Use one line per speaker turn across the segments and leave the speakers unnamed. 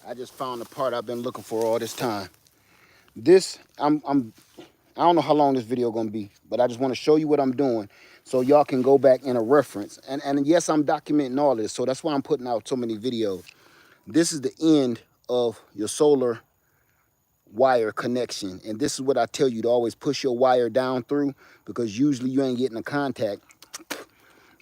I just found the part I've been looking for all this time. This, I don't know how long this video gonna be, but I just want to show you what I'm doing so y'all can go back in a reference. And yes, I'm documenting all this, so that's why I'm putting out so many videos. This is the end of your solar wire connection, and this is what I tell you to always push your wire down through, because usually you ain't getting a contact,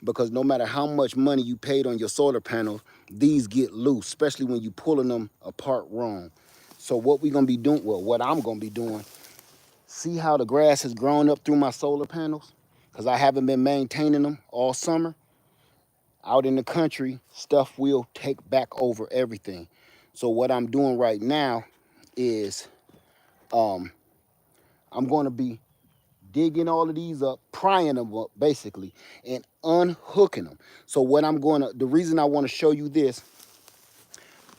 because no matter how much money you paid on your solar panels, these get loose, especially when you pulling them apart wrong. So what we're gonna be doing, well, what I'm gonna be doing, see how the grass has grown up through my solar panels, because I haven't been maintaining them all summer. Out in the country, stuff will take back over everything. So what I'm doing right now is I'm going to be digging all of these up, prying them up basically, and unhooking them. So what I'm going to, the reason I want to show you this,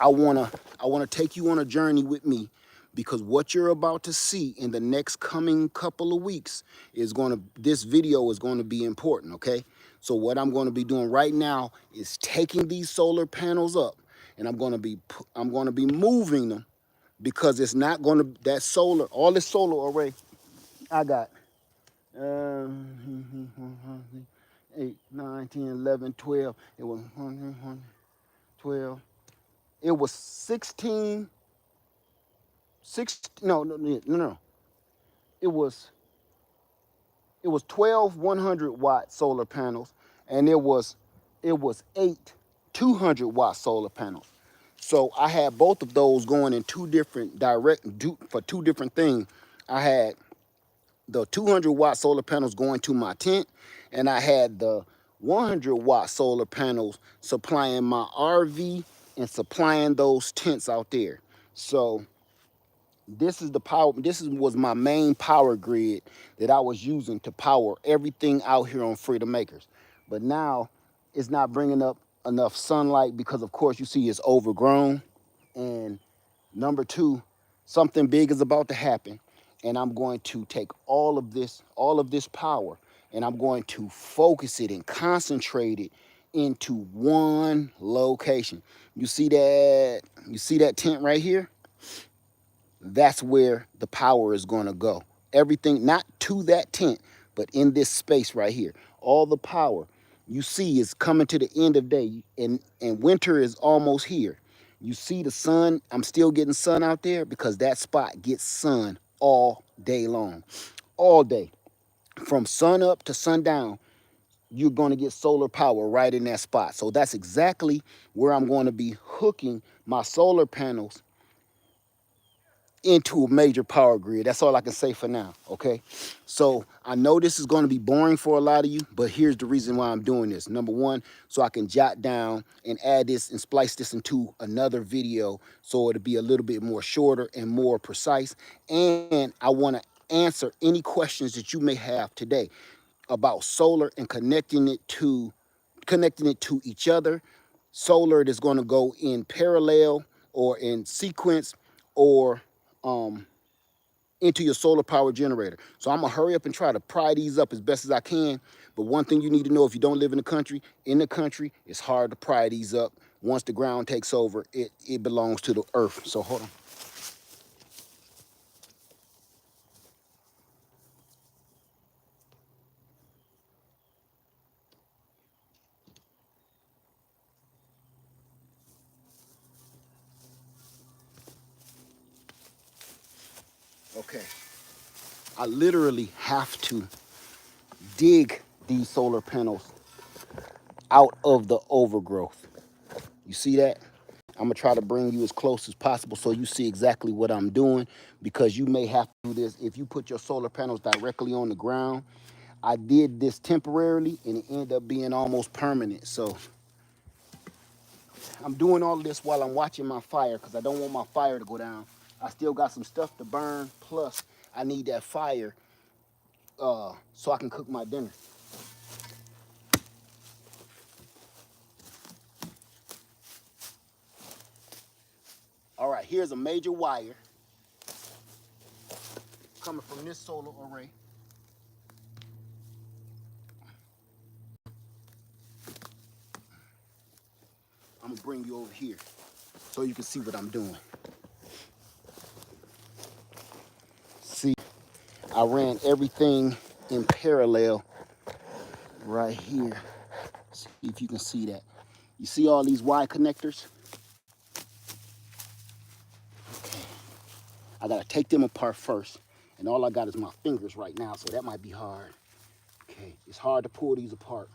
I want to take you on a journey with me, because what you're about to see in the next coming couple of weeks is going to, this video is going to be important, okay? So what I'm going to be doing right now is taking these solar panels up, and I'm going to be moving them, because it's not going to, that solar, all this solar array I got 8, 9, 10, 11, 12. It was 12. It was 16. No. It was 12 100-watt solar panels, and it was 8 200-watt solar panels. So I had both of those going in two different for two different things. I had the 200-watt solar panels going to my tent, and I had the 100-watt solar panels supplying my RV and supplying those tents out there. So this is the power, was my main power grid that I was using to power everything out here on Freedom Acres. But now it's not bringing up enough sunlight, because of course you see it's overgrown. And number two, something big is about to happen, and I'm going to take all of this power, and I'm going to focus it and concentrate it into one location. You see that tent right here? That's where the power is going to go. Everything, not to that tent, but in this space right here. All the power you see is coming to the end of day, and winter is almost here. You see the sun, I'm still getting sun out there, because that spot gets sun all day long. All day. From sun up to sundown, you're going to get solar power right in that spot. So that's exactly where I'm going to be hooking my solar panels into a major power grid. That's all I can say for now, okay? So I know this is going to be boring for a lot of you, but here's the reason why I'm doing this. Number one, so I can jot down and add this and splice this into another video, so it'll be a little bit more shorter and more precise. And I want to answer any questions that you may have today about solar and connecting it to each other. Solar that's going to go in parallel or in sequence, or into your solar power generator. So I'm gonna hurry up and try to pry these up as best as I can. But one thing you need to know, if you don't live in the country, it's hard to pry these up. Once the ground takes over, it belongs to the earth. So hold on. Okay. I literally have to dig these solar panels out of the overgrowth. You see that? I'm gonna try to bring you as close as possible so you see exactly what I'm doing, because you may have to do this if you put your solar panels directly on the ground. I did this temporarily, and it ended up being almost permanent. So I'm doing all of this while I'm watching my fire, because I don't want my fire to go down. I still got some stuff to burn, plus I need that fire so I can cook my dinner. All right, here's a major wire coming from this solar array. I'm gonna bring you over here so you can see what I'm doing. See, I ran everything in parallel right here. See if you can see that. You see all these Y connectors? Okay. I gotta take them apart first. And all I got is my fingers right now, so that might be hard. Okay, it's hard to pull these apart,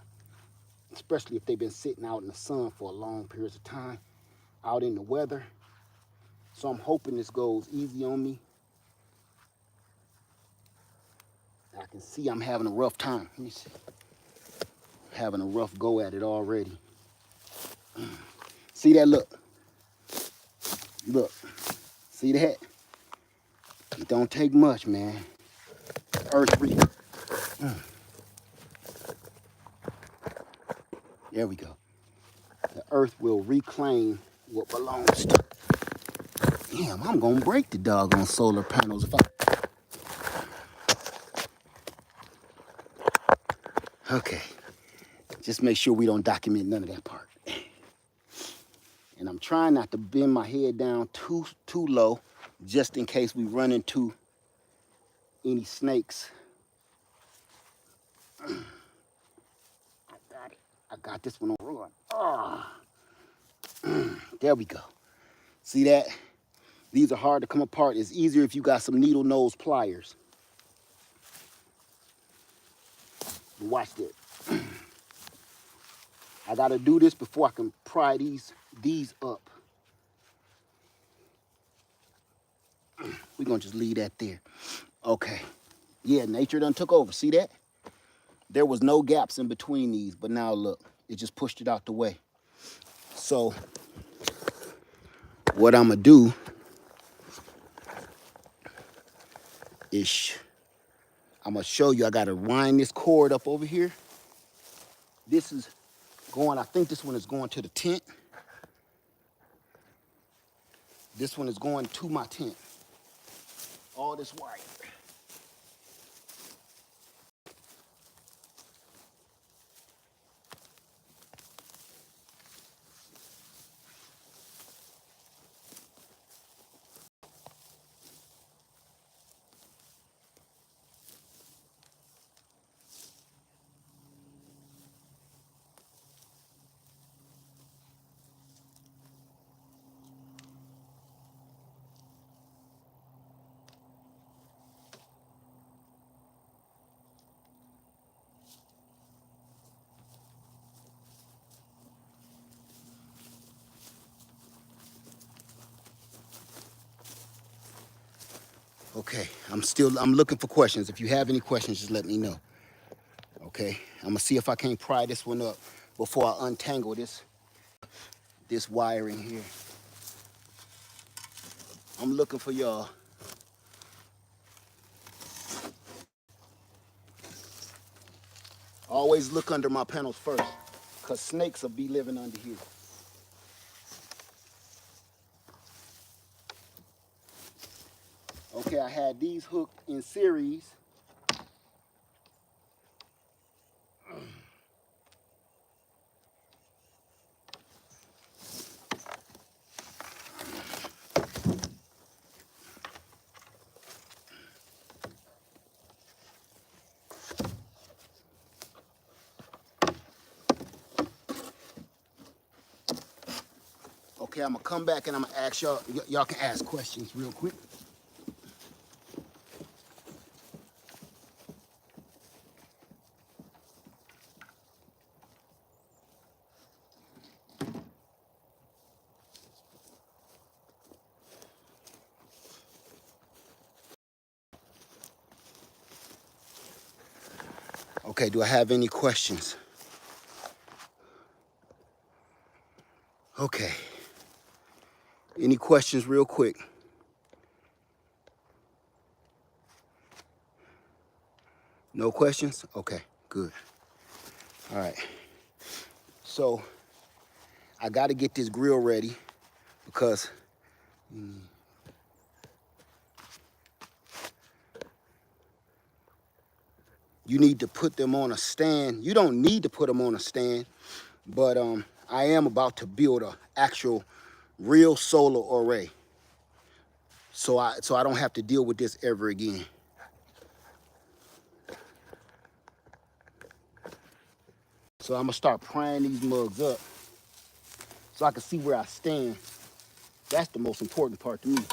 especially if they've been sitting out in the sun for a long period of time, out in the weather. So I'm hoping this goes easy on me. I can see I'm having a rough time. Let me see. Having a rough go at it already. See that? Look. Look. See that? It don't take much, man. Earth free. There we go. The earth will reclaim what belongs to. Damn, I'm gonna break the doggone solar panels if I. Okay. Just make sure we don't document none of that part. And I'm trying not to bend my head down too low, just in case we run into any snakes. I got it. I got this one on run. Oh. There we go. See that? These are hard to come apart. It's easier if you got some needle nose pliers. Watch this. I gotta do this before I can pry these up. We're gonna just leave that there. Okay. Yeah, nature done took over. See that? There was no gaps in between these, but now look, it just pushed it out the way. So what I'm gonna do is I'm gonna show you. I gotta wind this cord up over here. This is going, I think this one is going to the tent. This one is going to my tent. All this wire. Okay, I'm looking for questions. If you have any questions, just let me know. Okay, I'm gonna see if I can't pry this one up before I untangle this wiring here. I'm looking for y'all. Always look under my panels first, because snakes will be living under here. Okay, I had these hooked in series. Okay, I'm gonna come back and I'm gonna ask y'all, y'all can ask questions real quick. Okay, do I have any questions? Okay. Any questions real quick? No questions? Okay, good. All right. So I got to get this grill ready because you need to put them on a stand. You don't need to put them on a stand, but I am about to build an actual real solar array. So I don't have to deal with this ever again. So I'm gonna start prying these mugs up so I can see where I stand. That's the most important part to me.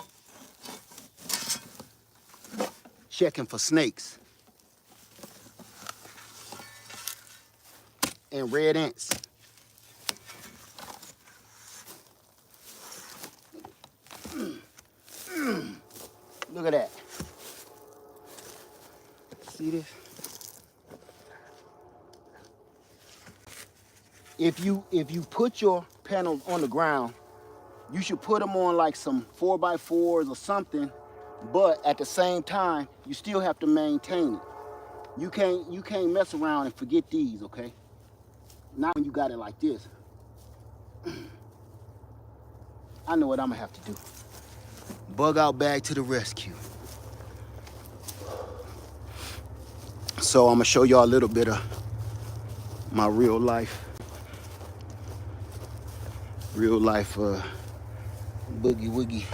Checking for snakes and red ants. Look at that. See this? If you put your panels on the ground, you should put them on like some 4x4s or something, but at the same time, you still have to maintain it. You can't mess around and forget these, okay? Not when you got it like this. I know what I'm gonna have to do. Bug out bag to the rescue. So I'm gonna show y'all a little bit of my real life boogie woogie.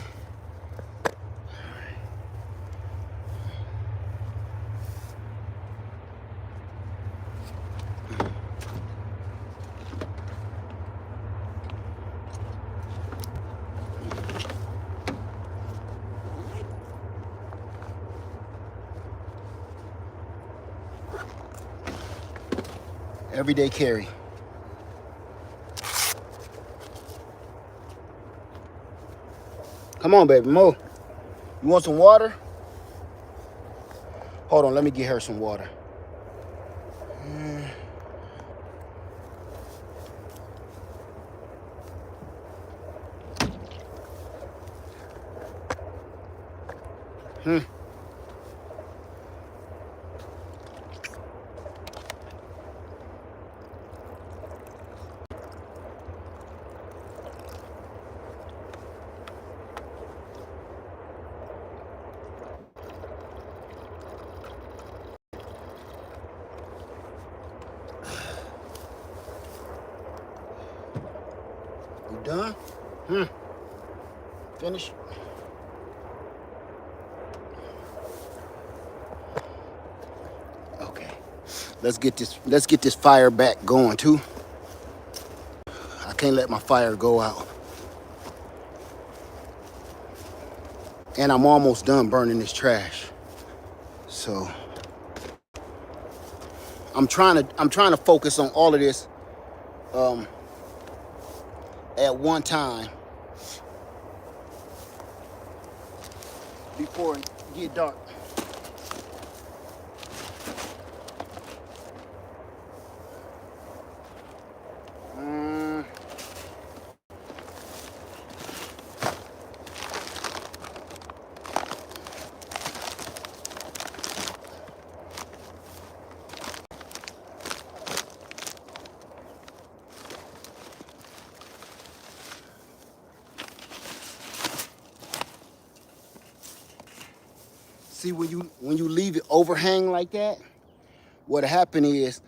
Everyday carry. Come on, baby, Mo. You want some water? Hold on, let me get her some water. You done? Finish. Okay. Let's get this fire back going too. I can't let my fire go out. And I'm almost done burning this trash. So I'm trying to focus on all of this at one time before it get dark. See, when you leave it overhang like that, what'll happen is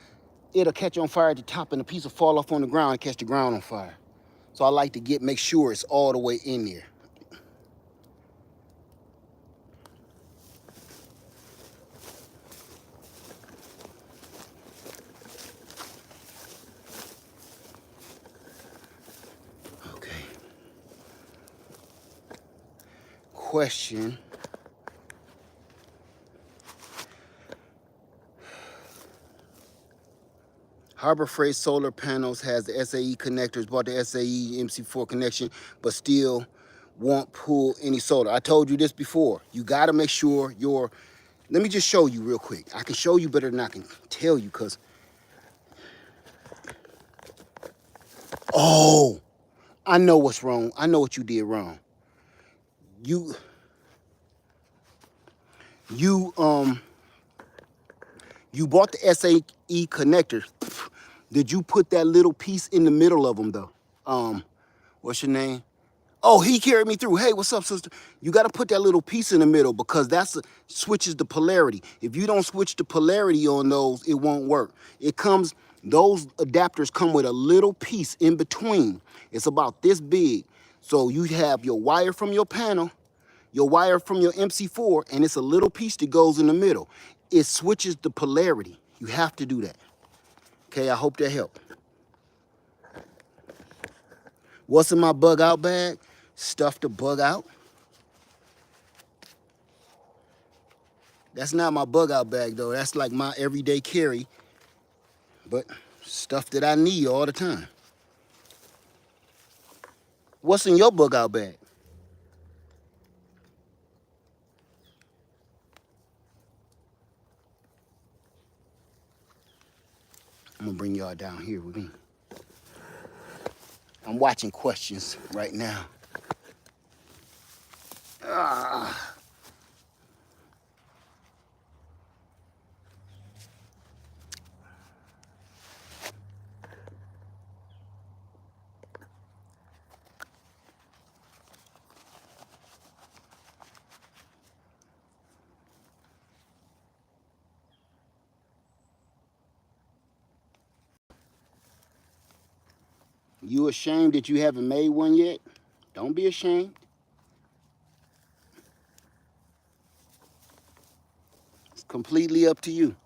it'll catch on fire at the top and the piece will fall off on the ground and catch the ground on fire. So I like to make sure it's all the way in there. Okay. Question. Harbor Freight solar panels has the SAE connectors, bought the SAE MC4 connection, but still won't pull any solar. I told you this before. You got to make sure let me just show you real quick. I can show you better than I can tell you because, oh, I know what's wrong. I know what you did wrong. You bought the SAE connector. Did you put that little piece in the middle of them though? What's your name? Oh, he carried me through. Hey, what's up, sister? You got to put that little piece in the middle because switches the polarity. If you don't switch the polarity on those, it won't work. Those adapters come with a little piece in between. It's about this big. So you have your wire from your panel, your wire from your MC4, and it's a little piece that goes in the middle. It switches the polarity. You have to do that. Okay, I hope that helped. What's in my bug out bag? Stuff to bug out. That's not my bug out bag though. That's like my everyday carry, but stuff that I need all the time. What's in your bug out bag? I'm gonna bring y'all down here with me. I'm watching questions right now. You ashamed that you haven't made one yet? Don't be ashamed. It's completely up to you.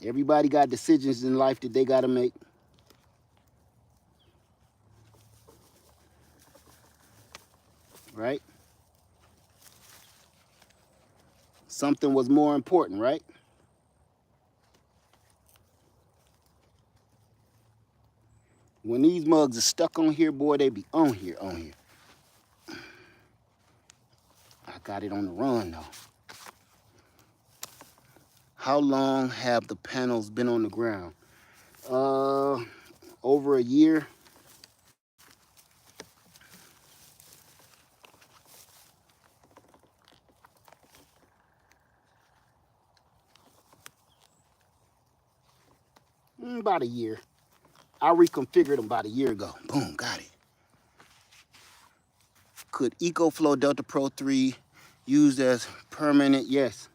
Everybody got decisions in life that they gotta make. Right? Something was more important, right? When these mugs are stuck on here, boy, they be on here. I got it on the run though. How long have the panels been on the ground? Over a year. About a year. I reconfigured them about a year ago. Boom, got it. Could EcoFlow Delta Pro 3 used as permanent? Yes.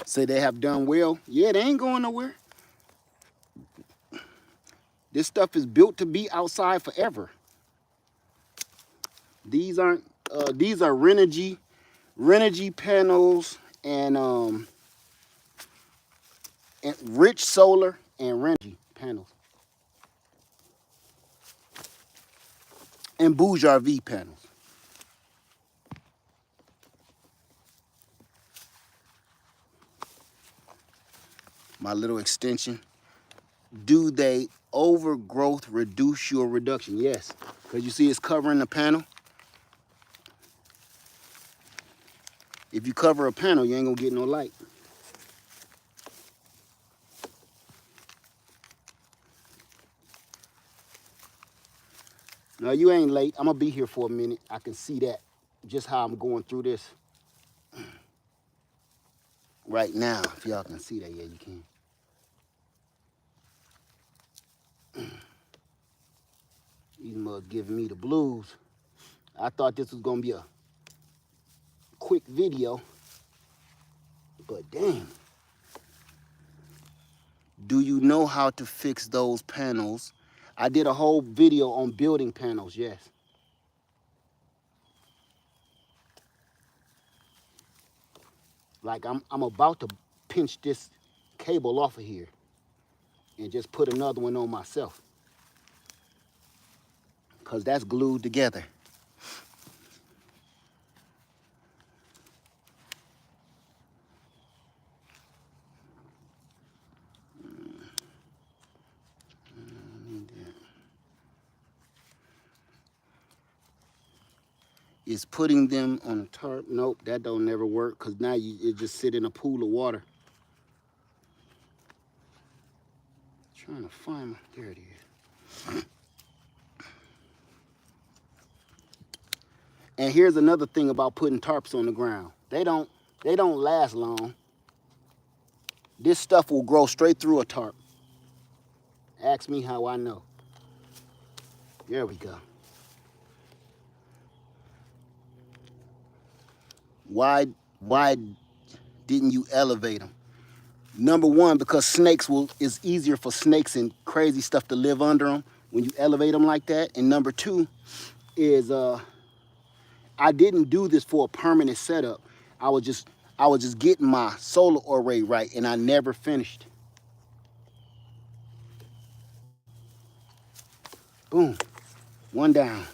Say they have done well. Yeah, they ain't going nowhere. This stuff is built to be outside forever. These aren't. These are Renogy panels and Rich Solar and Renogy panels and Bourgeois V panels. My little extension. Do they overgrowth reduce your reduction? Yes, because you see it's covering the panel. If you cover a panel, you ain't gonna get no light. No, you ain't late. I'm gonna be here for a minute. I can see that, just how I'm going through this right now. If y'all can see that, yeah, you can. These mugs giving me the blues. I thought this was gonna be a quick video, but damn. Do you know how to fix those panels? I did a whole video on building panels, yes. Like I'm about to pinch this cable off of here and just put another one on myself, because that's glued together. Is putting them on a tarp? Nope, that don't never work, because now it just sit in a pool of water. Trying to find my, there it is. And here's another thing about putting tarps on the ground. They don't last long. This stuff will grow straight through a tarp. Ask me how I know. There we go. Why didn't you elevate them? Number one, because it's easier for snakes and crazy stuff to live under them when you elevate them like that. And number two is I didn't do this for a permanent setup. I was just getting my solar array right, and I never finished. Boom, one down.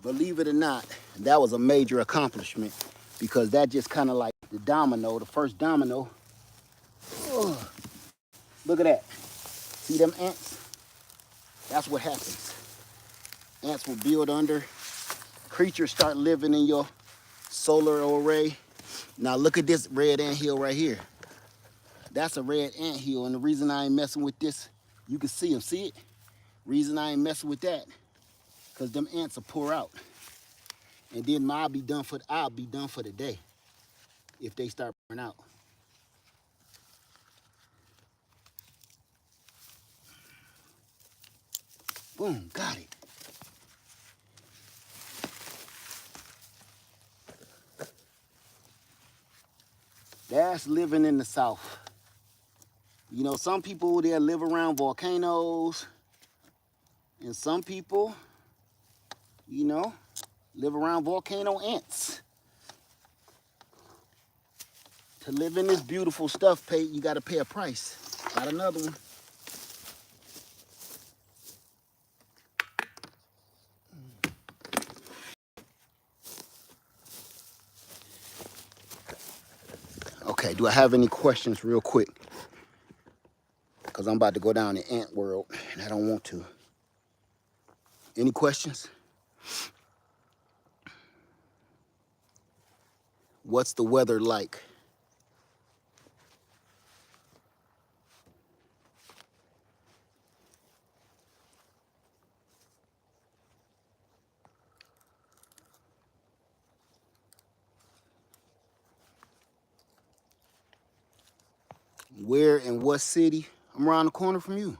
Believe it or not, that was a major accomplishment because that just kind of like the first domino. Oh, look at that. See them ants? That's what happens. Ants will build under. Creatures start living in your solar array. Now look at this red anthill right here. That's a red anthill, and the reason I ain't messing with this, you can see them, see it? Reason I ain't messing with that, because them ants will pour out. And then I'll be done for the day if they start pouring out. Boom, got it. That's living in the South. You know, some people, they live around volcanoes, and some people, you know, live around volcano ants. To live in this beautiful stuff, you gotta pay a price. Got another one. Okay, do I have any questions real quick? Because I'm about to go down the ant world, and I don't want to. Any questions? What's the weather like? Where and what city? I'm around the corner from you.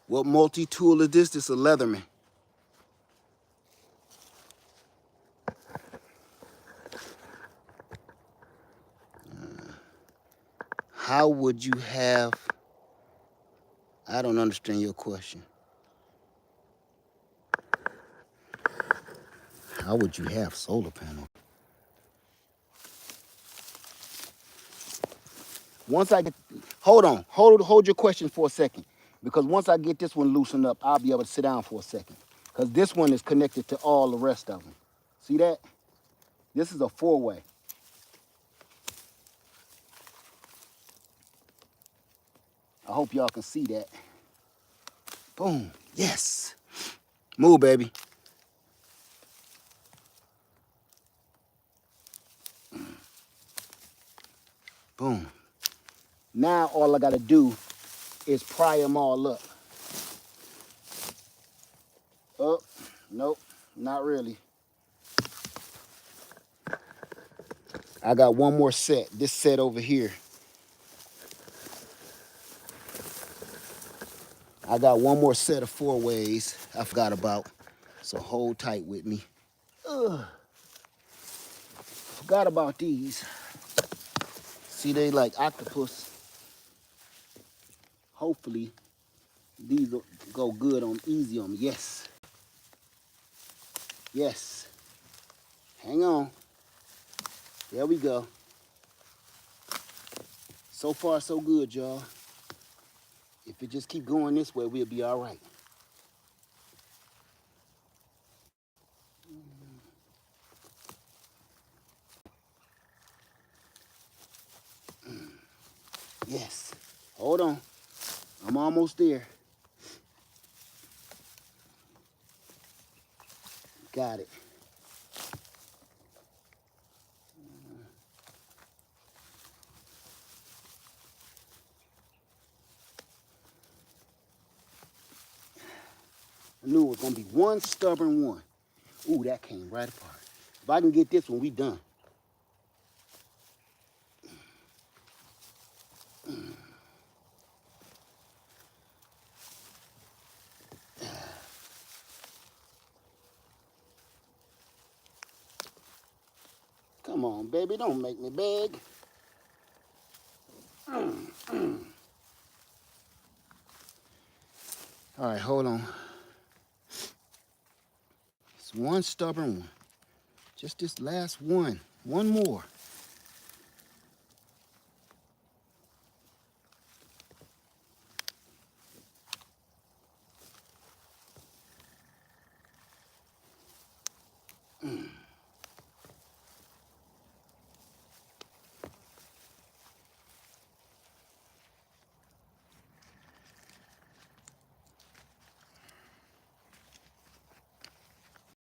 What multi-tool is this? This is a Leatherman. How would you have, I don't understand your question. How would you have solar panels? Once I get, hold your question for a second. Because once I get this one loosened up, I'll be able to sit down for a second. Because this one is connected to all the rest of them. See that? This is a four-way. I hope y'all can see that. Boom, yes. Move, baby. Boom. Now all I gotta do is pry them all up. Oh, nope, not really. I got one more set, this set over here. I got one more set of four ways I forgot about, so hold tight with me. Ugh. Forgot about these. See, they like octopus. Hopefully, these will go good on easy on me. Yes. Yes. Hang on. There we go. So far, so good, y'all. If it just keep going this way, we'll be all right. Yes. Hold on. I'm almost there. Got it. I knew it was gonna be one stubborn one. Ooh, that came right apart. If I can get this one, we done. Come on, baby, don't make me beg. All right, hold on. It's one stubborn one. Just this last one. One more.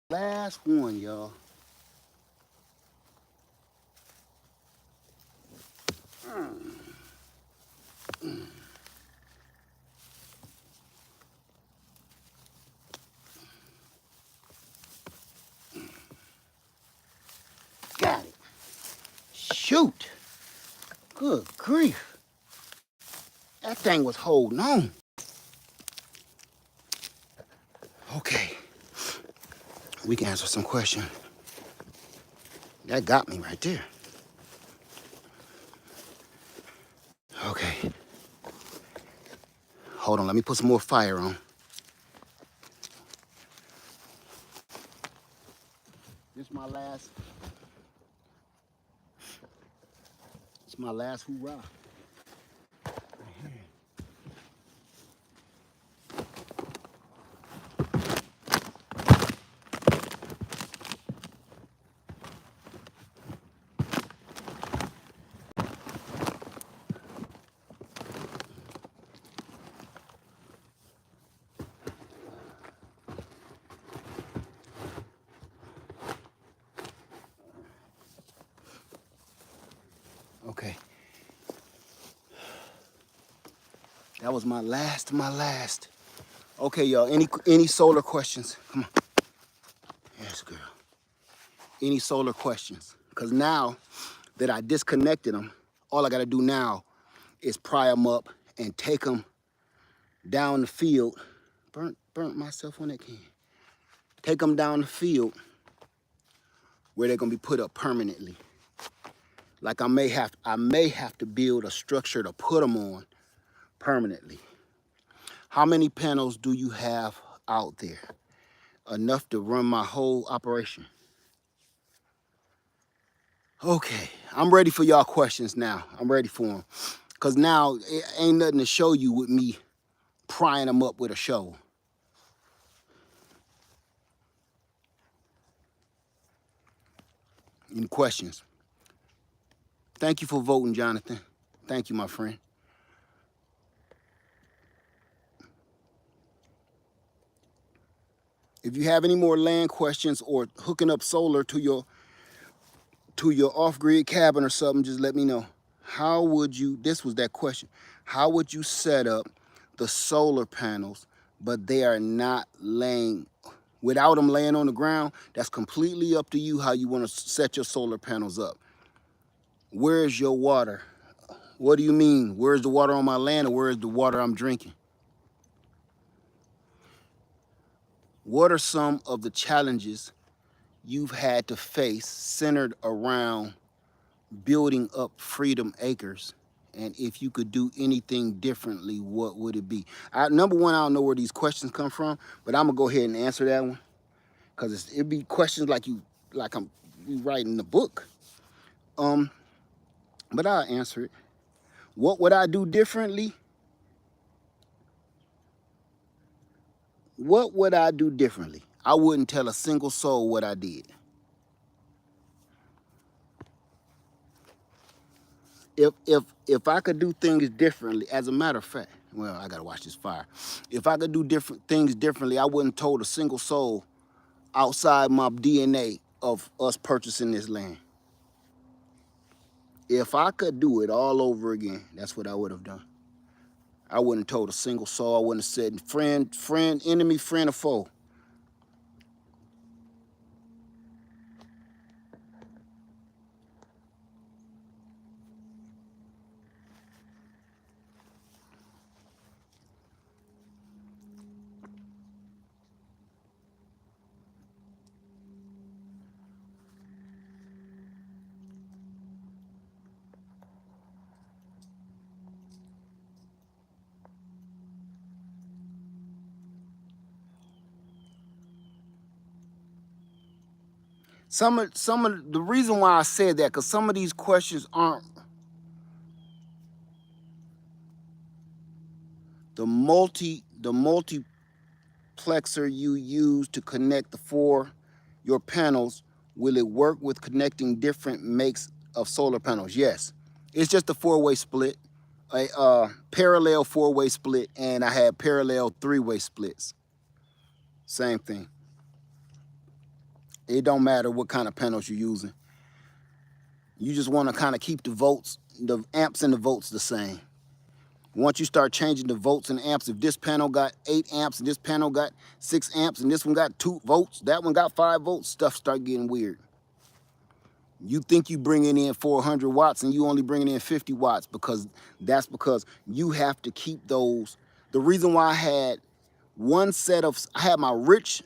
Last one, y'all. Got it. Shoot. Good grief. That thing was holding on. Okay. We can answer some questions. That got me right there. Okay. Hold on, let me put some more fire on. This is my last. It's my last hoorah. Okay. That was my last. Okay, y'all, any solar questions? Come on. Yes, girl. Any solar questions? Because now that I disconnected them, all I got to do now is pry them up and take them down the field. Burnt myself on that can. Take them down the field where they're going to be put up permanently. Like I may have to build a structure to put them on permanently. How many panels do you have out there? Enough to run my whole operation. Okay, I'm ready for y'all questions now. I'm ready for them. Because now it ain't nothing to show you with me prying them up with a shovel. Any questions? Thank you for voting, Jonathan. Thank you, my friend. If you have any more land questions or hooking up solar to your off-grid cabin or something, just let me know. How would you, this was that question, how would you set up the solar panels, but they are not laying, without them laying on the ground? That's completely up to you how you want to set your solar panels up. Where's your water? What do you mean? Where's the water on my land, or where's the water I'm drinking? What are some of the challenges you've had to face centered around building up Freedom Acres? And if you could do anything differently, what would it be? Number one, I don't know where these questions come from, but I'm gonna go ahead and answer that one, because it'd be questions like I'm writing the book. But I'll answer it. What would I do differently? What would I do differently? I wouldn't tell a single soul what I did. If I could do things differently, as a matter of fact, well, I gotta watch this fire. If I could do different things differently, I wouldn't told a single soul outside my DNA of us purchasing this land. If I could do it all over again, that's what I would have done. I wouldn't have told a single soul. I wouldn't have said friend, enemy, friend, or foe. Some of the reason why I said that, because some of these questions aren't the multiplexer you use to connect your panels. Will it work with connecting different makes of solar panels? Yes, it's just a four-way split, a parallel four-way split, and I had parallel three-way splits. Same thing. It don't matter what kind of panels you're using. You just want to kind of keep the amps and the volts the same. Once you start changing the volts and amps, if this panel got 8 amps and this panel got 6 amps and this one got 2 volts, that one got 5 volts, stuff start getting weird. You think you bringing in 400 watts and you only bringing in 50 watts because you have to keep those. The reason why I had my rich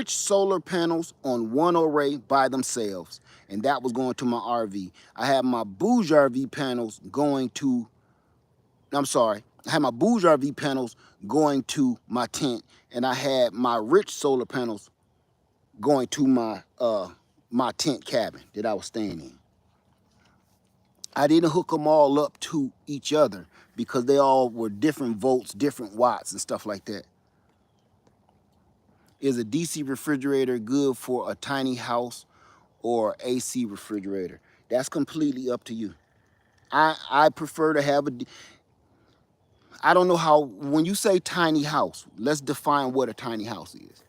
solar panels on one array by themselves, and that was going to my RV. I had my Bouge RV panels going to, I'm sorry, I had my Bouge RV panels going to my tent, and I had my rich solar panels going to my tent cabin that I was staying in. I didn't hook them all up to each other because they all were different volts, different watts, and stuff like that. Is a DC refrigerator good for a tiny house or AC refrigerator? That's completely up to you. I prefer to have I don't know how, when you say tiny house, let's define what a tiny house is.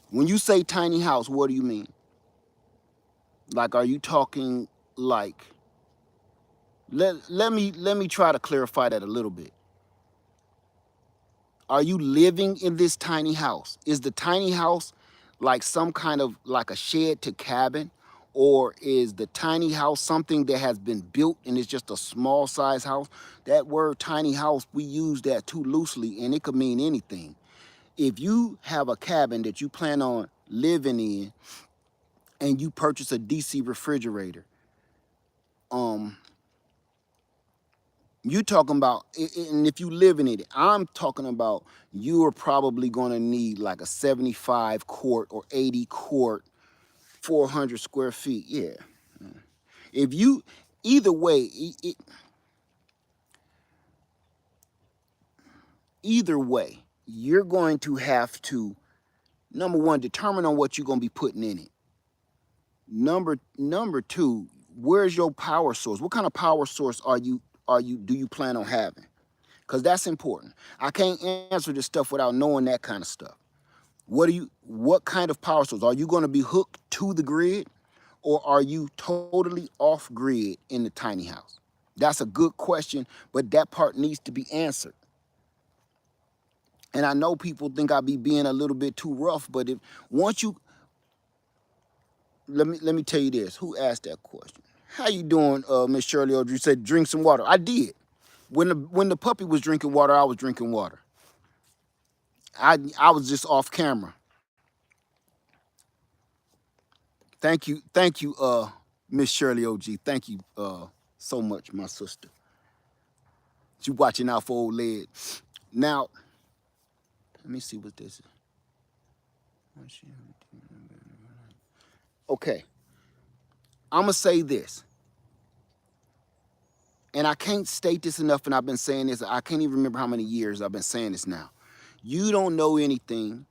When you say tiny house, what do you mean? Like, are you talking like, let me try to clarify that a little bit. Are you living in this tiny house? Is the tiny house like some kind of like a shed to cabin? Or is the tiny house something that has been built and it's just a small size house? That word tiny house, we use that too loosely, and it could mean anything. If you have a cabin that you plan on living in and you purchase a DC refrigerator, you talking about, and if you live in it, I'm talking about you are probably gonna need like a 75 quart or 80 quart, 400 square feet, yeah. If you, either way, either way, you're going to have to, number one, determine on what you're gonna be putting in it. Number two, where's your power source? What kind of power source do you plan on having? Because that's important. I can't answer this stuff without knowing that kind of stuff. What kind of power source? Are you going to be hooked to the grid, or are you totally off grid in the tiny house? That's a good question, but that part needs to be answered. And I know people think I be being a little bit too rough, but let me tell you this. Who asked that question? How you doing, Miss Shirley Audrey? Said drink some water. I did. When the puppy was drinking water, I was drinking water. I was just off camera. Thank you, Miss Shirley OG. Thank you so much, my sister. You watching out for old Led. Now, let me see what this is. Okay, I'm gonna say this, and I can't state this enough, and I've been saying this, I can't even remember how many years I've been saying this now. You don't know anything.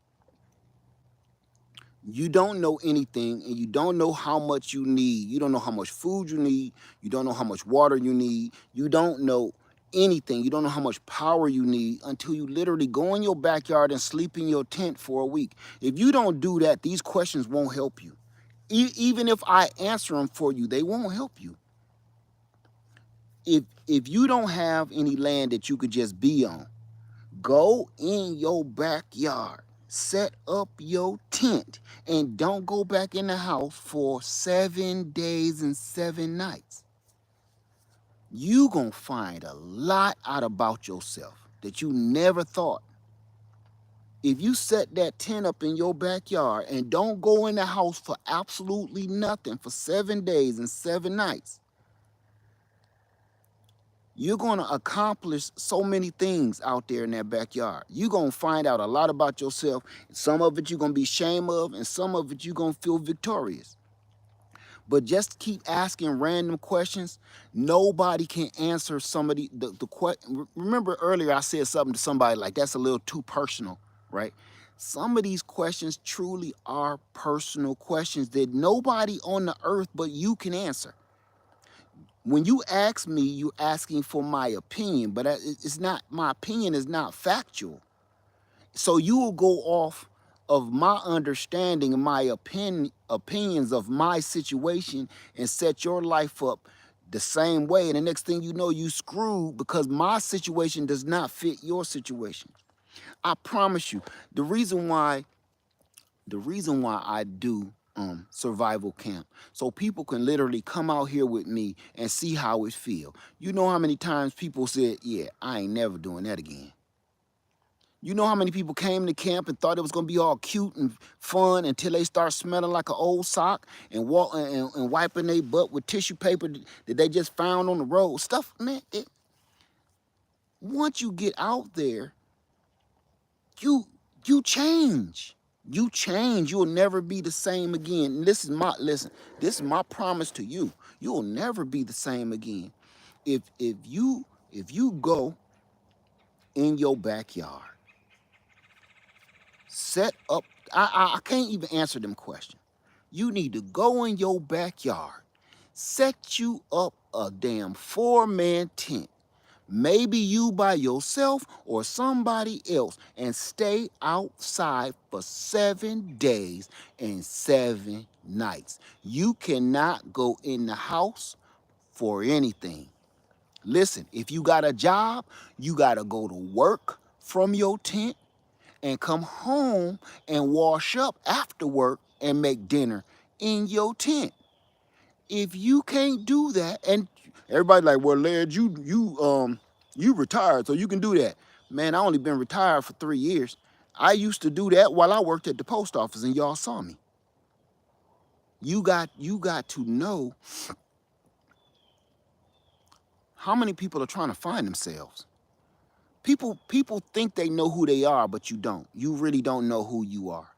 You don't know anything, and you don't know how much you need. You don't know how much food you need. You don't know how much water you need. You don't know anything. You don't know how much power you need until you literally go in your backyard and sleep in your tent for a week. If you don't do that, these questions won't help you. Even if I answer them for you, they won't help you. If you don't have any land that you could just be on, go in your backyard, set up your tent, and don't go back in the house for 7 days and 7 nights. You gonna find a lot out about yourself that you never thought. If you set that tent up in your backyard and don't go in the house for absolutely nothing for 7 days and 7 nights, You're going to accomplish so many things out there in that backyard. You're going to find out a lot about yourself. Some of it you're going to be ashamed of, and some of it you're going to feel victorious. But just keep asking random questions. Nobody can answer somebody the question. Remember earlier I said something to somebody like that's a little too personal, right? Some of these questions truly are personal questions that nobody on the earth but you can answer. When you ask me, you're asking for my opinion, but it's not, my opinion is not factual. So you will go off of my understanding and my opinions of my situation and set your life up the same way. And the next thing you know, you screwed because my situation does not fit your situation. I promise you, the reason why I do survival camp, so people can literally come out here with me and see how it feel. You know how many times people said, yeah, I ain't never doing that again. You know how many people came to camp and thought it was gonna be all cute and fun until they start smelling like an old sock and and wiping their butt with tissue paper that they just found on the road. Stuff, man. Once you get out there, you change. You change. You'll never be the same again. And this is my promise to you. You'll never be the same again. If you go in your backyard, set up. I can't even answer them questions. You need to go in your backyard, set you up a damn 4-man tent. Maybe you by yourself or somebody else, and stay outside for 7 days and 7 nights. You cannot go in the house for anything. Listen, if you got a job, you got to go to work from your tent and come home and wash up after work and make dinner in your tent. If you can't do that, and everybody like, well, Laird, you retired, so you can do that. Man, I only been retired for 3 years. I used to do that while I worked at the post office, and y'all saw me. You got to know how many people are trying to find themselves. People think they know who they are, but you don't. You really don't know who you are.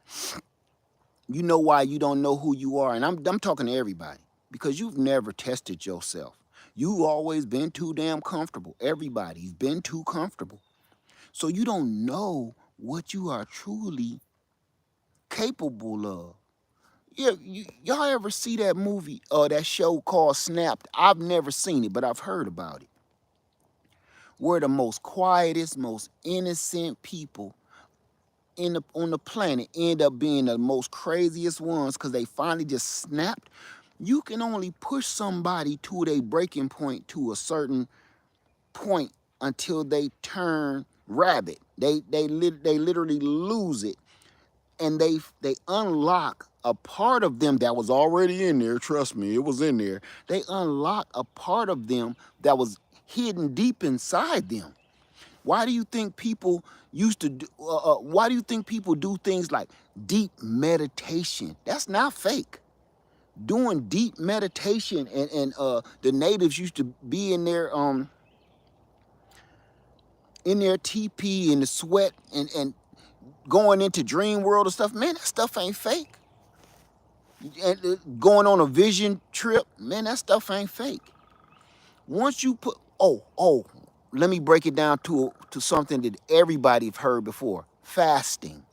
You know why you don't know who you are, and I'm talking to everybody, because you've never tested yourself. You've always been too damn comfortable. Everybody's been too comfortable. So you don't know what you are truly capable of. Yeah, y'all ever see that movie or that show called Snapped? I've never seen it, but I've heard about it. Where the most quietest, most innocent people on the planet end up being the most craziest ones because they finally just snapped. You can only push somebody to their breaking point to a certain point until they turn rabid. They literally lose it, and they unlock a part of them that was already in there. Trust me, it was in there. They unlock a part of them that was hidden deep inside them. Why do you think people used to do, why do you think people do things like deep meditation? That's not fake. Doing deep meditation, and the natives used to be in their teepee in the sweat and going into dream world and stuff. Man, that stuff ain't fake. And going on a vision trip, man, that stuff ain't fake. Once you put, let me break it down to something that everybody's heard before: fasting.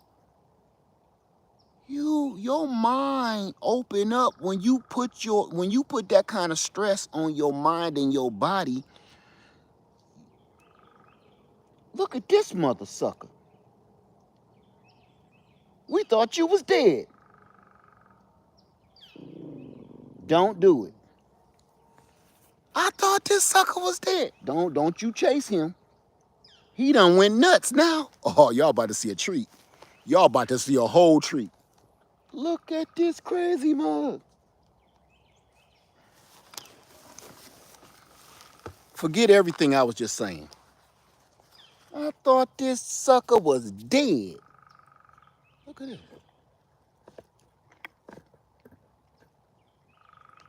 Your mind open up when you put that kind of stress on your mind and your body. Look at this mother sucker. We thought you was dead. Don't do it. I thought this sucker was dead. Don't you chase him. He done went nuts now. Oh, y'all about to see a treat. Y'all about to see a whole treat. Look at this crazy mug. Forget everything I was just saying. I thought this sucker was dead. Look at this.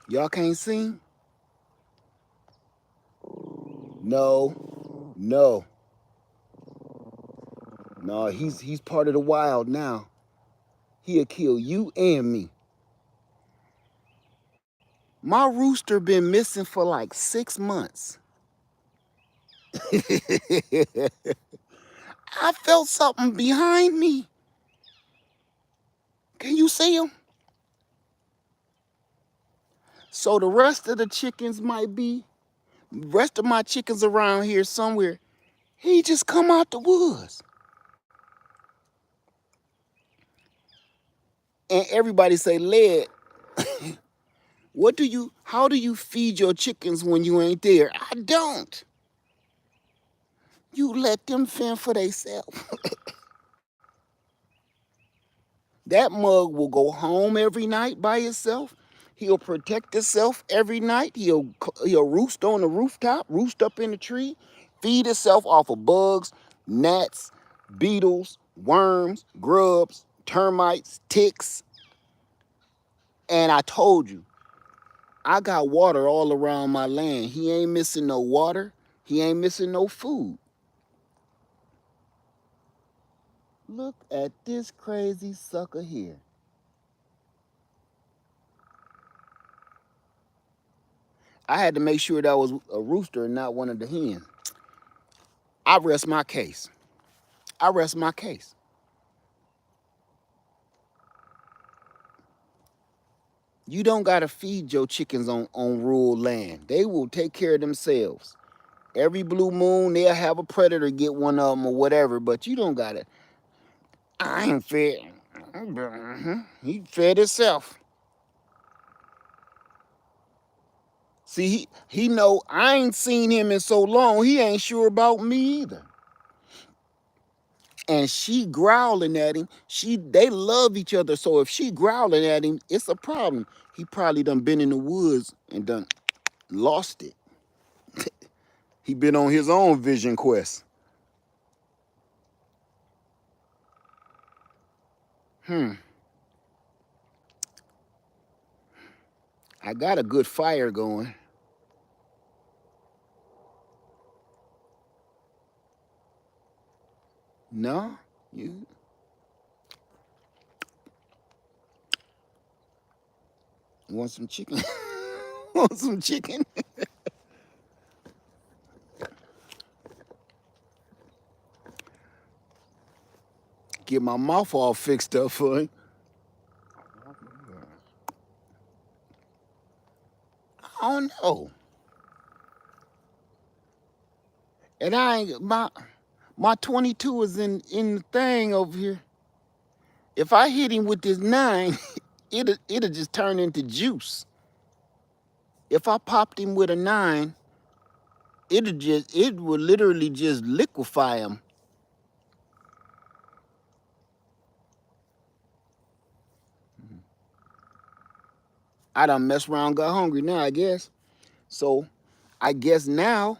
Y'all can't see? No, no, no. He's part of the wild now. He'll kill you and me. My rooster been missing for like 6 months. I felt something behind me. Can you see him? So the rest of the chickens might be, rest of my chickens around here somewhere. He just come out the woods. And everybody say, Led, how do you feed your chickens when you ain't there? I don't. You let them fend for themselves. That mug will go home every night by himself. He'll protect himself every night. He'll roost on the rooftop, roost up in the tree, feed himself off of bugs, gnats, beetles, worms, grubs, termites, ticks. And I told you, I got water all around my land. He ain't missing no water. He ain't missing no food. Look at this crazy sucker here. I had to make sure that was a rooster and not one of the hens. I rest my case. I rest my case. You don't got to feed your chickens on rural land. They will take care of themselves. Every blue moon, they'll have a predator get one of them or whatever, but you don't got to. I ain't fed. He fed himself. See, he know I ain't seen him in so long, he ain't sure about me either. And she growling at him. They love each other, so if she growling at him, it's a problem. He probably done been in the woods and done lost it. He been on his own vision quest. I got a good fire going. No? You want some chicken? Want some chicken? Get my mouth all fixed up for him. I don't know. And I ain't my 22 is in the thing over here. If I hit him with this 9, it'll just turn into juice. If I popped him with a 9, it would literally just liquefy him. I done messed around, got hungry now, I guess. So I guess now,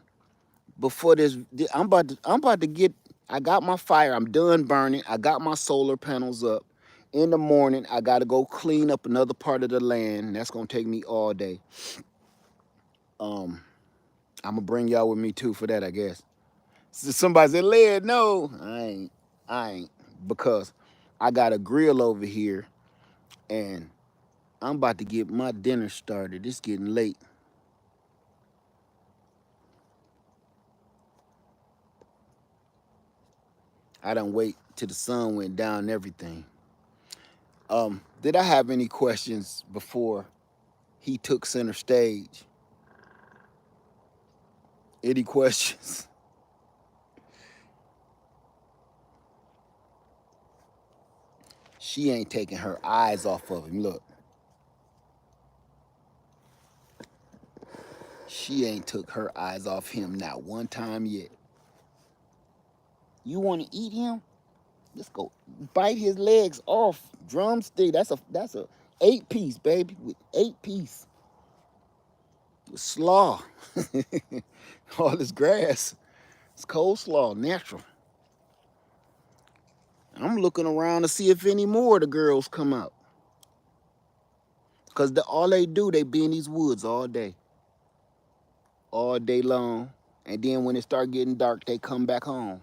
before this, I'm about to get, I got my fire, I'm done burning, I got my solar panels up. In the morning, I gotta go clean up another part of the land. That's gonna take me all day. I'm gonna bring y'all with me too for that, I guess. So somebody said, Led, no. I ain't, because I got a grill over here and I'm about to get my dinner started. It's getting late. I done wait till the sun went down and everything. Did I have any questions before he took center stage? Any questions? She ain't taking her eyes off of him. Look. She ain't took her eyes off him not one time yet. You want to eat him? Let's go bite his legs off. Drumstick. That's a 8-piece, baby, with 8-piece. With slaw. All this grass. It's coleslaw, natural. I'm looking around to see if any more of the girls come out. Because all they do, they be in these woods all day. All day long. And then when it start getting dark, they come back home.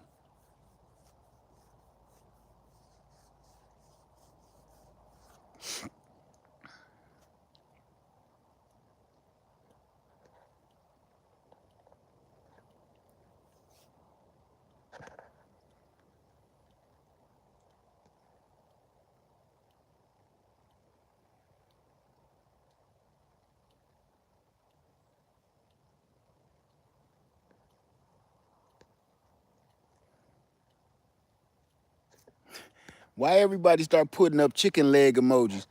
Why everybody start putting up chicken leg emojis?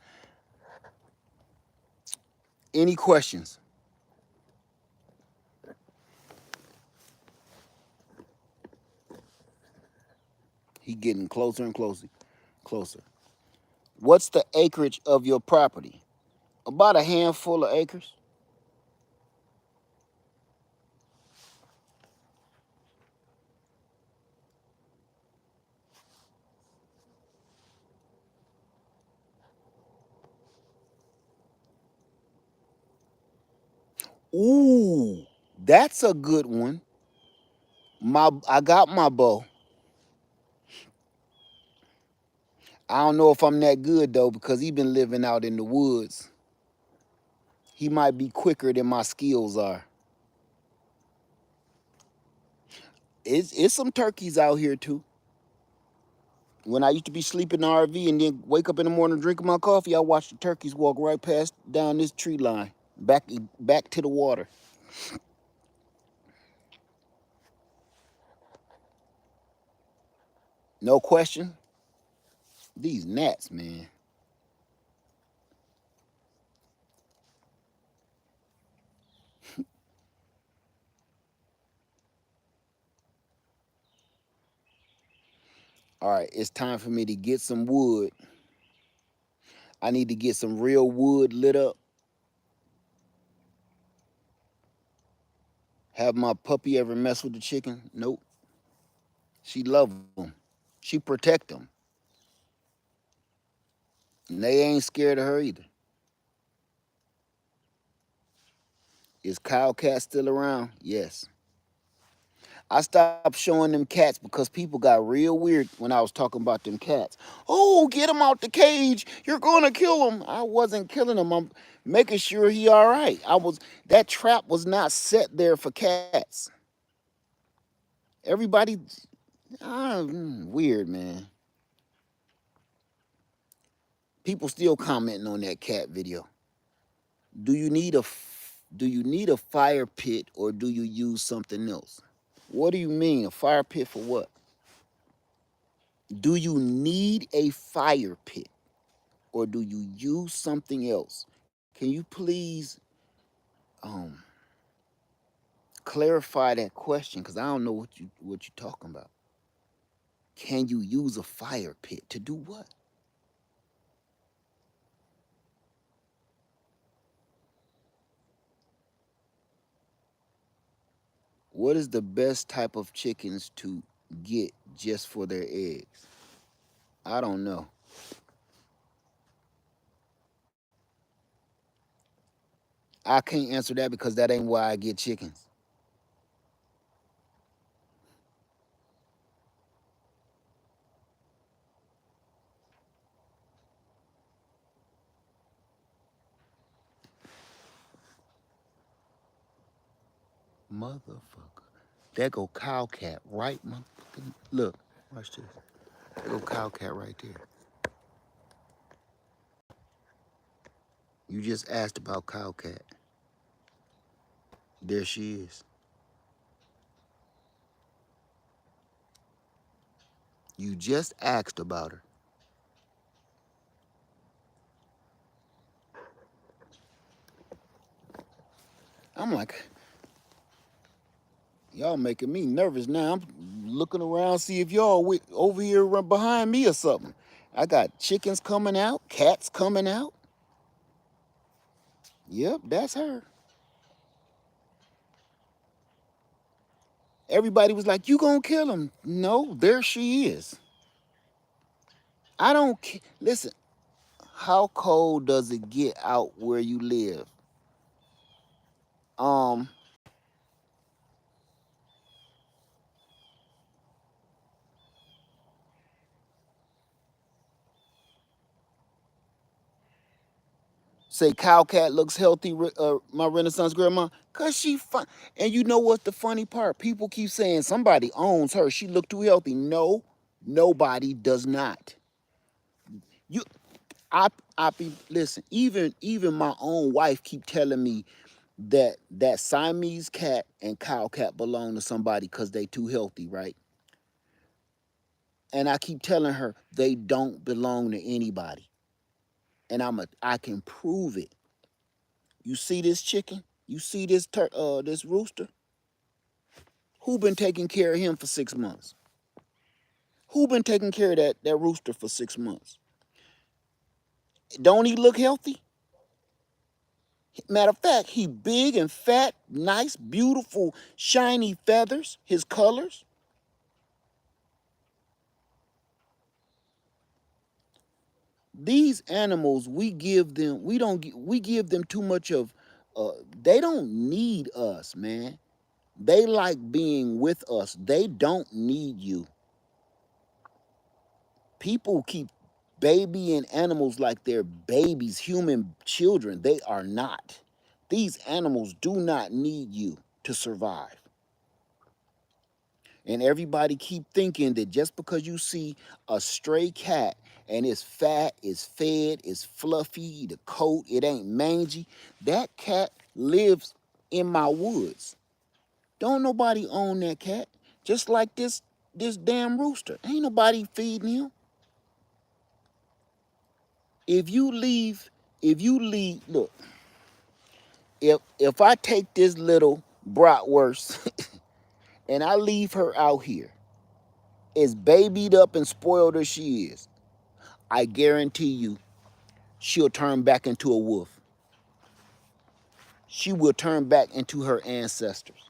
Any questions? He getting closer and closer. What's the acreage of your property? About a handful of acres. Ooh, that's a good one. I got my bow. I don't know if I'm that good though because he been living out in the woods. He might be quicker than my skills are. It's some turkeys out here too. When I used to be sleeping in the RV and then wake up in the morning drinking my coffee, I watch the turkeys walk right past down this tree line, back to the water. No question. These gnats, man. All right, it's time for me to get some wood. I need to get some real wood lit up. Have my puppy ever mess with the chicken? Nope. She love them. She protect them. And they ain't scared of her either. Is Kyle Cat still around? Yes. I stopped showing them cats because people got real weird when I was talking about them cats. Oh, get him out the cage. You're going to kill him. I wasn't killing him. I'm making sure he all right. That trap was not set there for cats. Everybody, weird, man. People still commenting on that cat video. Do you need a fire pit or do you use something else? What do you mean? A fire pit for what? Do you need a fire pit or do you use something else? Can you please um clarify that question? Because I don't know what you're talking about. Can you use a fire pit to do what? What is the best type of chickens to get just for their eggs? I don't know. I can't answer that because that ain't why I get chickens. Motherfucker. There go cow cat right, motherfucking. Look, watch this. There go cow cat right there. You just asked about cow cat. There she is. You just asked about her. I'm like, y'all making me nervous now. I'm looking around, see if y'all over here behind me or something. I got chickens coming out, cats coming out. Yep, that's her. Everybody was like, you gonna kill him? No, there she is. I don't listen. How cold does it get out where you live? Um, say cow cat looks healthy, my Renaissance grandma, cause she fun. And you know what's the funny part? People keep saying somebody owns her. She look too healthy. No, nobody does not. You, I be listen. Even my own wife keep telling me that Siamese cat and cow cat belong to somebody because they too healthy, right? And I keep telling her they don't belong to anybody, and I can prove it. You see this chicken? You see this rooster? Who been taking care of him for 6 months? Who been taking care of that rooster for 6 months? Don't he look healthy? Matter of fact, he big and fat, nice, beautiful, shiny feathers, his colors. These animals, we give them too much of, they don't need us, man. They like being with us. They don't need you. People keep babying animals like they're babies, human children. They are not. These animals do not need you to survive. And everybody keep thinking that just because you see a stray cat and it's fat, it's fed, it's fluffy, the coat, it ain't mangy, that cat lives in my woods. Don't nobody own that cat. Just like this damn rooster. Ain't nobody feeding him. If you leave, look, if I take this little bratwurst and I leave her out here, as babied up and spoiled as she is, I guarantee you she'll turn back into a wolf. She will turn back into her ancestors.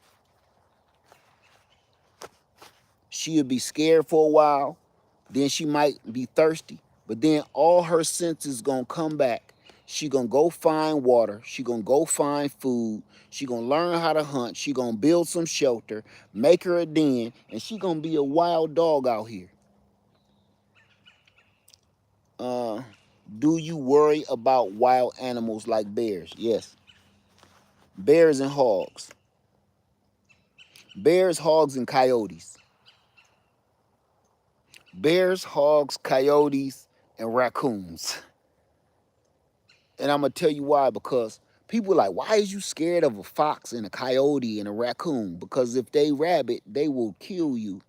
She'll be scared for a while, then she might be thirsty, but then all her senses gonna come back. She gonna go find water, she gonna go find food, she gonna learn how to hunt, she gonna build some shelter, make her a den, and she gonna be a wild dog out here. Uh, do you worry about wild animals like bears? Yes. Bears and hogs. Bears, hogs, and coyotes. Bears, hogs, coyotes, and raccoons. And I'm going to tell you why, because people are like, why is you scared of a fox and a coyote and a raccoon? Because if they rabbit, they will kill you.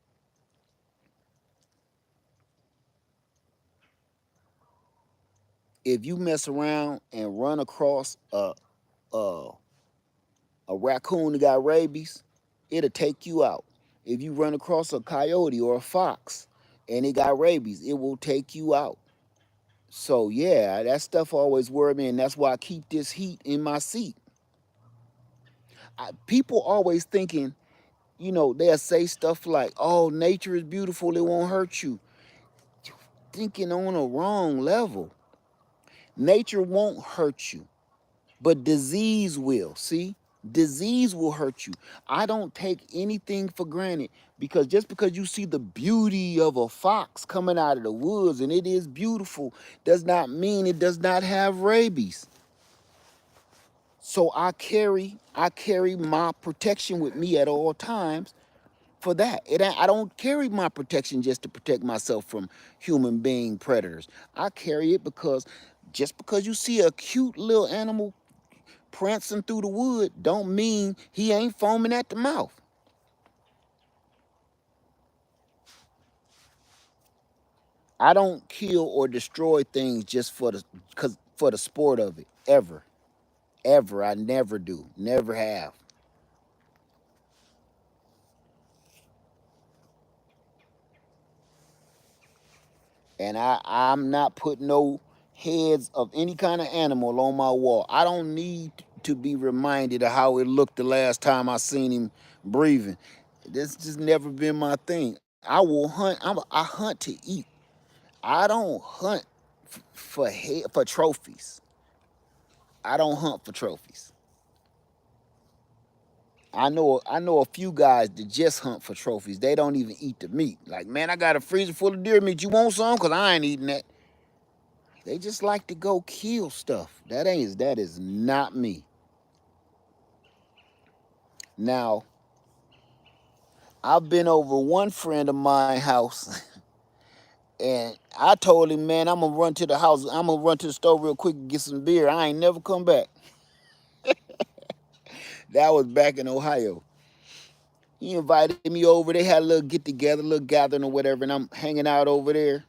If you mess around and run across a, a raccoon that got rabies, it'll take you out. If you run across a coyote or a fox and it got rabies, it will take you out. So yeah, that stuff always worried me, and that's why I keep this heat in my seat. People always thinking, they'll say stuff like, "Oh, nature is beautiful; it won't hurt you." You're thinking on a wrong level. Nature won't hurt you, but disease will. See, disease will hurt you. I don't take anything for granted, because just because you see the beauty of a fox coming out of the woods and it is beautiful does not mean it does not have rabies. So I carry my protection with me at all times for that. I don't carry my protection just to protect myself from human being predators. I carry it because just because you see a cute little animal prancing through the wood don't mean he ain't foaming at the mouth. I don't kill or destroy things just for the sport of it. Ever. Ever. I never do. Never have. And I'm not putting no heads of any kind of animal on my wall. I don't need to be reminded of how it looked the last time I seen him breathing. This just never been my thing. I will hunt. I hunt to eat. I don't hunt for trophies. I don't hunt for trophies. I know a few guys that just hunt for trophies. They don't even eat the meat. Like, man, I got a freezer full of deer meat. You want some? Cause I ain't eating that. They just like to go kill stuff. That is not me. Now, I've been over one friend of mine house and I told him, man, I'm gonna run to the house, I'm gonna run to the store real quick and get some beer. I ain't never come back. That was back in Ohio. He invited me over. They had a little get together, a little gathering or whatever, and I'm hanging out over there.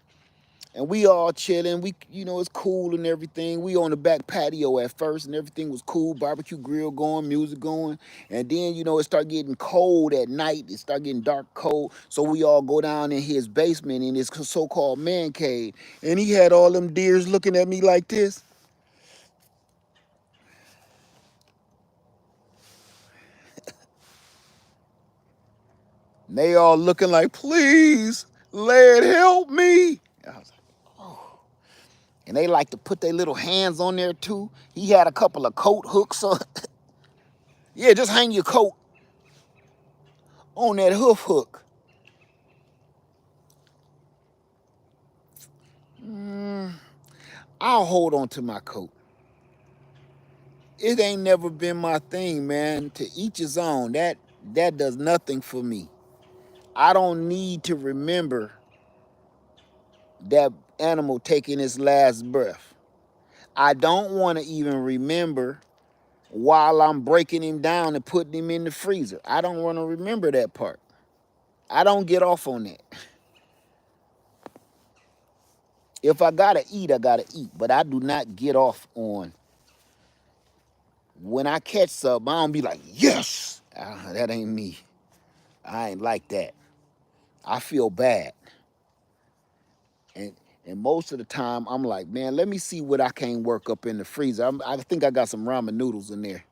And we all chilling. We, it's cool and everything. We on the back patio at first, and everything was cool. Barbecue grill going, music going. And then, it started getting cold at night. It started getting dark, cold. So we all go down in his basement in his so-called man cave. And he had all them deers looking at me like this. And they all looking like, please, Lord, help me. I was like, oh. And they like to put their little hands on there too. He had a couple of coat hooks on. Yeah, just hang your coat on that hoof hook. I'll hold on to my coat. It ain't never been my thing, man. To each his own. That does nothing for me. I don't need to remember that animal taking its last breath. I don't want to even remember while I'm breaking him down and putting him in the freezer. I don't want to remember that part. I don't get off on that. If I gotta eat, I gotta eat. But I do not get off on when I catch something. I don't be like, yes. That ain't me. I ain't like that. I feel bad. And most of the time, I'm like, man, let me see what I can work up in the freezer. I think I got some ramen noodles in there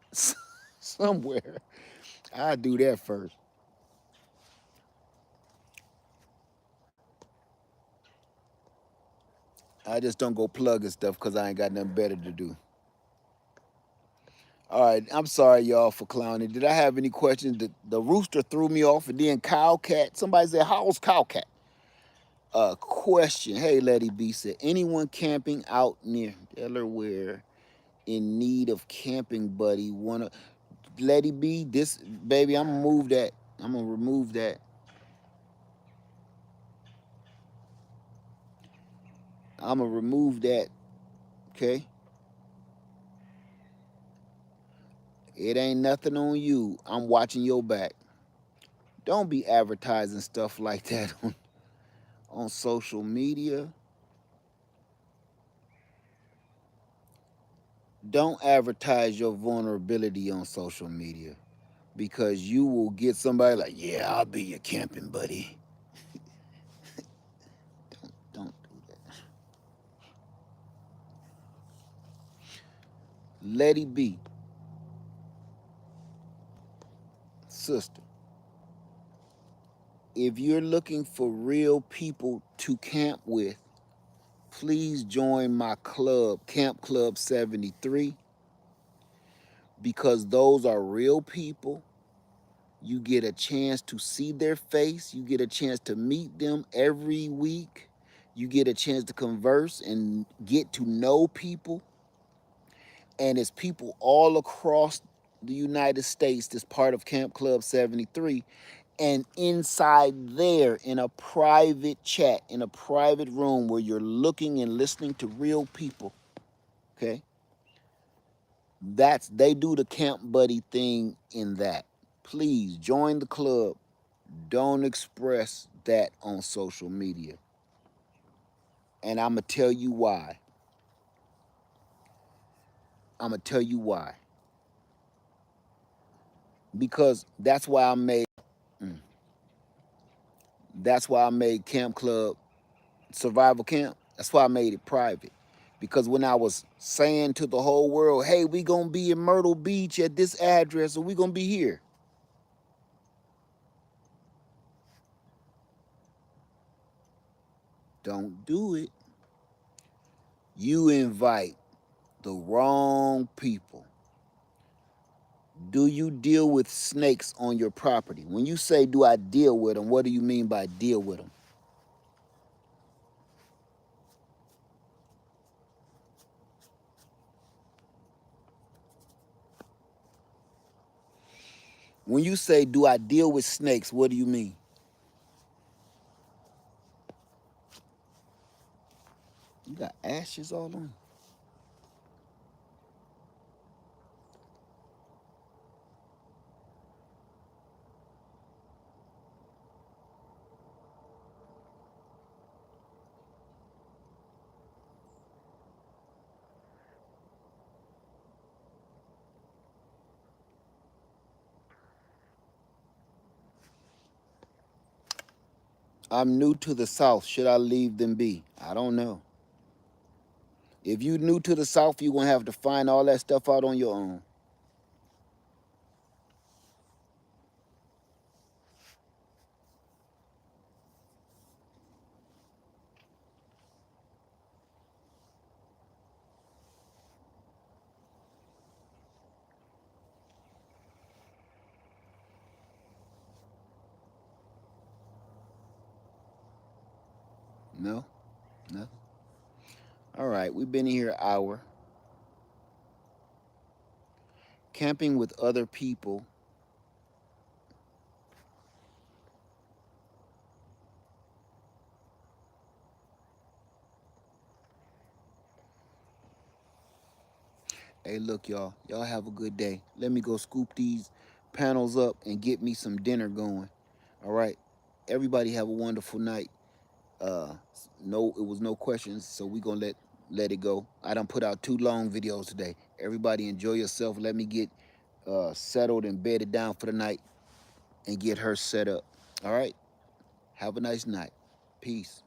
somewhere. I'll do that first. I just don't go plugging stuff because I ain't got nothing better to do. All right, I'm sorry, y'all, for clowning. Did I have any questions? The rooster threw me off, and then Cowcat. Somebody said, how's Cowcat? Question. Hey, Letty B said, anyone camping out near Delaware in need of camping buddy? Wanna Letty B? This baby, I'm gonna move that. I'm gonna remove that. I'm gonna remove that. Okay. It ain't nothing on you. I'm watching your back. Don't be advertising stuff like that on social media. Don't advertise your vulnerability on social media because you will get somebody like, yeah, I'll be your camping buddy. Don't do that. Let it be. Sister, if you're looking for real people to camp with, please join my club, Camp Club 73, because those are real people. You get a chance to see their face. You get a chance to meet them every week. You get a chance to converse and get to know people. And it's people all across the United States that's part of Camp Club 73. And inside there, in a private chat, in a private room where you're looking and listening to real people, okay? They do the camp buddy thing in that. Please join the club. Don't express that on social media. And I'm going to tell you why. I'm going to tell you why. Because that's why I made Camp Club Survival Camp. That's why I made it private. Because when I was saying to the whole world, hey, we going to be in Myrtle Beach at this address, or we going to be here. Don't do it. You invite the wrong people. Do you deal with snakes on your property? When you say, do I deal with them, what do you mean by deal with them? When you say, do I deal with snakes, what do you mean? You got ashes all on. I'm new to the South. Should I leave them be? I don't know. If you new to the South, you're going to have to find all that stuff out on your own. No? No? All right, we've been here an hour. Camping with other people. Hey, look, y'all. Y'all have a good day. Let me go scoop these panels up and get me some dinner going. All right? Everybody have a wonderful night. No, it was no questions, so we gonna let it go. I done put out 2 long videos today. Everybody enjoy yourself. Let me get settled and bedded down for the night and get her set up. All right? Have a nice night. Peace.